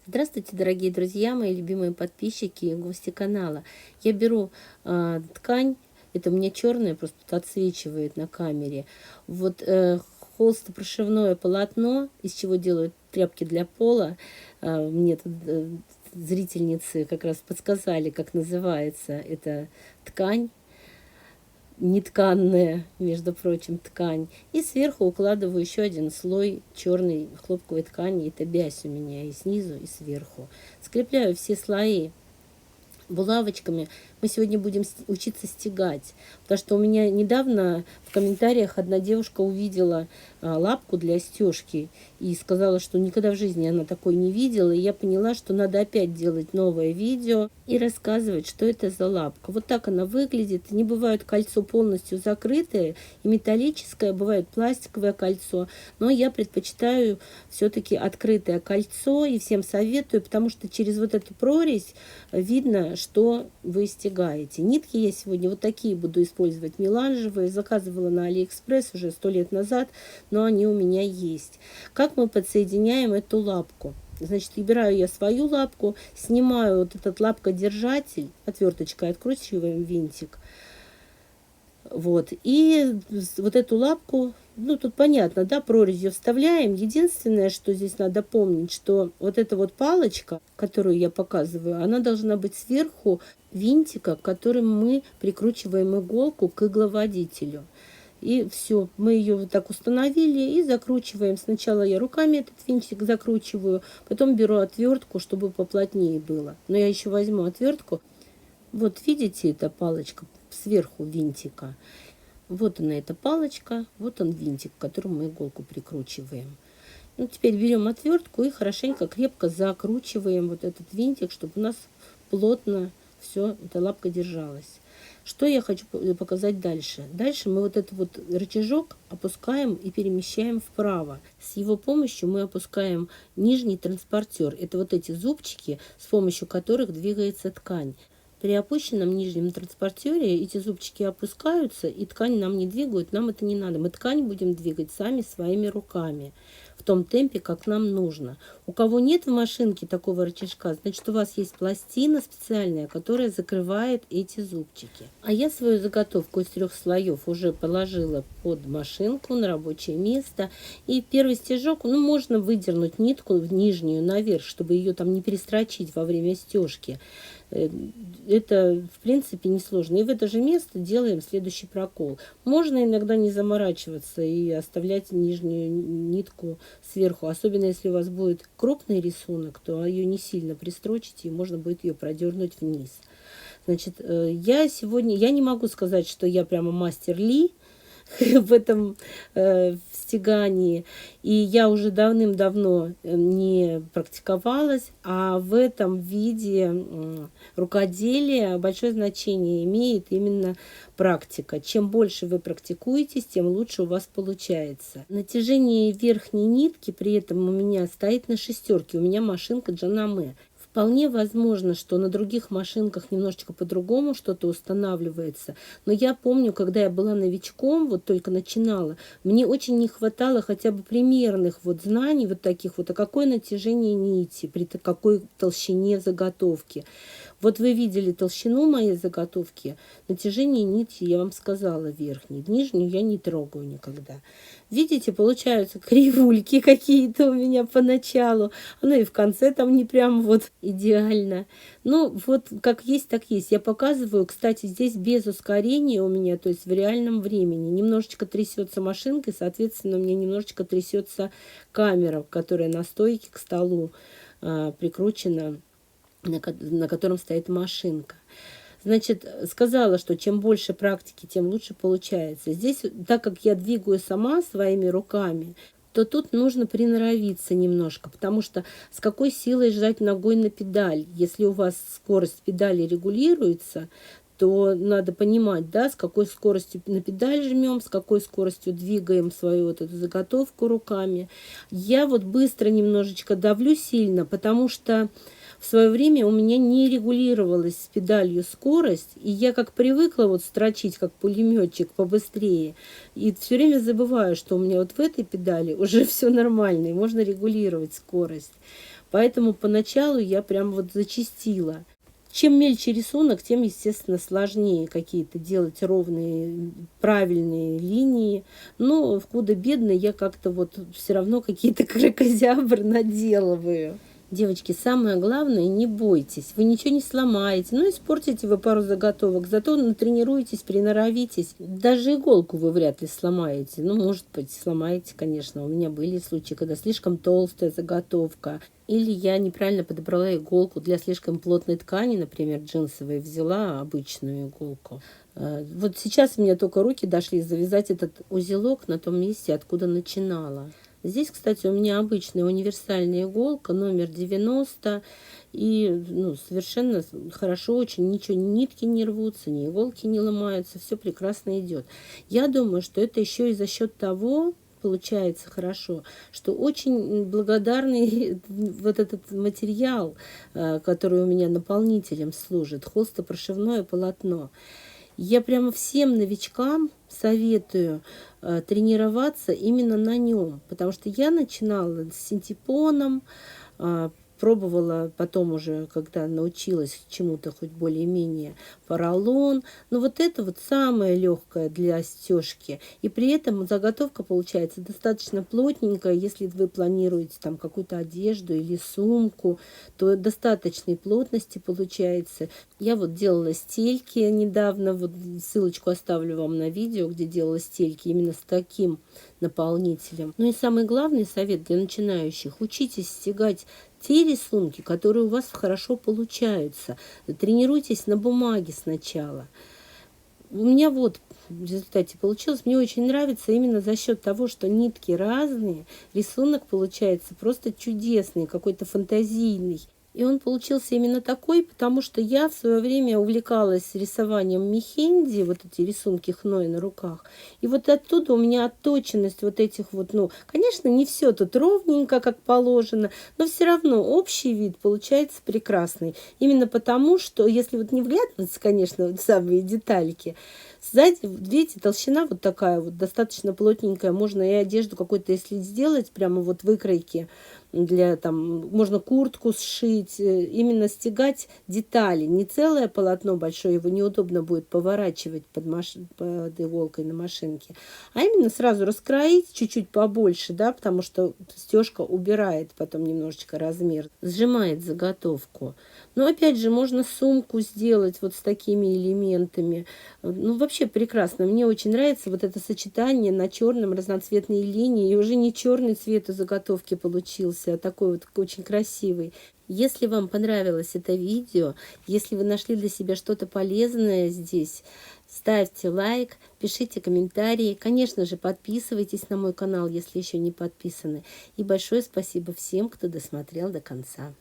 Здравствуйте, дорогие друзья, мои любимые подписчики и гости канала. Я беру ткань, это у меня черная, просто тут отсвечивает на камере. Вот холстопрошивное полотно, из чего делают тряпки для пола. Мне тут зрительницы как раз подсказали, как называется эта ткань. Нетканная, между прочим, ткань. И сверху укладываю еще один слой черной хлопковой ткани. Это бязь у меня и снизу, и сверху. Скрепляю все слои булавочками. Мы сегодня будем учиться стягать, потому что у меня недавно в комментариях одна девушка увидела лапку для стежки и сказала, что никогда в жизни она такой не видела, и я поняла, что надо опять делать новое видео и рассказывать, что это за лапка. Вот так она выглядит. Не бывает кольцо полностью закрытое и металлическое, бывает пластиковое кольцо, но я предпочитаю все-таки открытое кольцо и всем советую, потому что через вот эту прорезь видно, что вы стягаете. Нитки я сегодня вот такие буду использовать, меланжевые. Заказывала на Алиэкспресс уже 100 лет назад, но они у меня есть. Как мы подсоединяем эту лапку? Значит, убираю я свою лапку, снимаю вот этот лапкодержатель, отверточкой откручиваем винтик. Вот, и вот эту лапку, ну, тут понятно, да, прорезью вставляем. Единственное, что здесь надо помнить, что вот эта вот палочка, которую я показываю, она должна быть сверху винтика, которым мы прикручиваем иголку к игловодителю. И все, мы ее вот так установили и закручиваем. Сначала я руками этот винтик закручиваю, потом беру отвертку, чтобы поплотнее было. Но я еще возьму отвертку. Вот видите, эта палочка сверху винтика. Вот она, эта палочка, вот он винтик, к которому мы иголку прикручиваем. Ну, теперь берем отвертку и хорошенько, крепко закручиваем вот этот винтик, чтобы у нас плотно все, эта лапка держалась. Что я хочу показать дальше? Дальше мы вот этот вот рычажок опускаем и перемещаем вправо. С его помощью мы опускаем нижний транспортер. Это вот эти зубчики, с помощью которых двигается ткань. При опущенном нижнем транспортере эти зубчики опускаются, и ткань нам не двигают, нам это не надо. Мы ткань будем двигать сами своими руками в том темпе, как нам нужно. У кого нет в машинке такого рычажка, значит, у вас есть пластина специальная, которая закрывает эти зубчики. А я свою заготовку из 3 слоев уже положила под машинку на рабочее место. И первый стежок, ну, можно выдернуть нитку в нижнюю наверх, чтобы ее там не перестрочить во время стежки. Это, в принципе, несложно. И в это же место делаем следующий прокол. Можно иногда не заморачиваться и оставлять нижнюю нитку сверху. Особенно, если у вас будет крупный рисунок, то ее не сильно пристрочите, и можно будет ее продернуть вниз. Значит, я не могу сказать, что я прямо мастер Ли в этом стягании. И я уже давным-давно не практиковалась, а в этом виде рукоделия большое значение имеет именно практика. Чем больше вы практикуетесь, тем лучше у вас получается. Натяжение верхней нитки при этом у меня стоит на 6. У меня машинка Джанаме. Вполне возможно, что на других машинках немножечко по-другому что-то устанавливается. Но я помню, когда я была новичком, вот только начинала, мне очень не хватало хотя бы примерных вот знаний вот таких вот, а какое натяжение нити, при какой толщине заготовки. Вот вы видели толщину моей заготовки, натяжение нити я вам сказала верхней, нижнюю я не трогаю никогда. Видите, получаются кривульки какие-то у меня поначалу, ну и в конце там не прям вот идеально. Ну вот как есть, так есть. Я показываю, кстати, здесь без ускорения у меня, то есть в реальном времени. Немножечко трясется машинка, и, соответственно, у меня немножечко трясется камера, которая на стойке к столу прикручена, на котором стоит машинка. Значит, сказала, что чем больше практики, тем лучше получается. Здесь, так как я двигаю сама своими руками, то тут нужно приноровиться немножко, потому что с какой силой жать ногой на педаль? Если у вас скорость педали регулируется, то надо понимать, да, с какой скоростью на педаль жмем, с какой скоростью двигаем свою вот эту заготовку руками. Я вот быстро немножечко давлю сильно, потому что в свое время у меня не регулировалась с педалью скорость, и я как привыкла вот строчить, как пулеметчик, побыстрее, и все время забываю, что у меня вот в этой педали уже все нормально, и можно регулировать скорость. Поэтому поначалу я прям вот зачастила. Чем мельче рисунок, тем, естественно, сложнее какие-то делать ровные, правильные линии. Но худо-бедно я как-то вот все равно какие-то кракозябры наделываю. Девочки, самое главное, не бойтесь. Вы ничего не сломаете. Ну, испортите вы пару заготовок. Зато натренируетесь, приноровитесь. Даже иголку вы вряд ли сломаете. Ну, может быть, сломаете, конечно. У меня были случаи, когда слишком толстая заготовка. Или я неправильно подобрала иголку для слишком плотной ткани, например, джинсовой, взяла обычную иголку. Вот сейчас у меня только руки дошли завязать этот узелок на том месте, откуда начинала. Здесь, кстати, у меня обычная универсальная иголка, номер 90. И совершенно хорошо, очень ничего, ни нитки не рвутся, ни иголки не ломаются, все прекрасно идет. Я думаю, что это еще и за счет того, получается хорошо, что очень благодарный вот этот материал, который у меня наполнителем служит, холстопрошивное полотно. Я прямо всем новичкам советую тренироваться именно на нем, потому что я начинала с синтепоном, пробовала потом уже, когда научилась чему-то хоть более-менее, поролон. Но вот это вот самое легкое для стежки. И при этом заготовка получается достаточно плотненькая. Если вы планируете там какую-то одежду или сумку, то достаточной плотности получается. Я вот делала стельки недавно, вот ссылочку оставлю вам на видео, где делала стельки именно с таким наполнителем. Ну и самый главный совет для начинающих: учитесь стягать те рисунки, которые у вас хорошо получаются. Тренируйтесь на бумаге сначала. У меня вот в результате получилось. Мне очень нравится именно за счет того, что нитки разные, рисунок получается просто чудесный, какой-то фантазийный. И он получился именно такой, потому что я в свое время увлекалась рисованием мехенди, вот эти рисунки хной на руках. И вот оттуда у меня отточенность вот этих вот, конечно, не все тут ровненько, как положено, но все равно общий вид получается прекрасный. Именно потому, что если вот не вглядываться, конечно, в самые детальки, сзади, видите, толщина вот такая вот, достаточно плотненькая. Можно и одежду какую-то, если сделать, прямо вот выкройки, для там, можно куртку сшить, именно стягать детали, не целое полотно большое, его неудобно будет поворачивать под иголкой на машинке, а именно сразу раскроить чуть-чуть побольше, да, потому что стежка убирает потом немножечко размер, сжимает заготовку. Но опять же, можно сумку сделать вот с такими элементами. Вообще прекрасно. Мне очень нравится вот это сочетание на черном разноцветные линии. И уже не черный цвет у заготовки получился, а такой вот очень красивый. Если вам понравилось это видео, если вы нашли для себя что-то полезное здесь, ставьте лайк, пишите комментарии. Конечно же, подписывайтесь на мой канал, если еще не подписаны. И большое спасибо всем, кто досмотрел до конца.